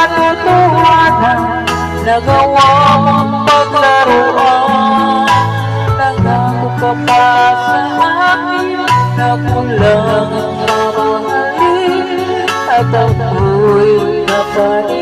katotohanan, nagawa mong paglaruan. Nangako ka pa sa akin na kung lang ang mamahalin, at ako'y napanin.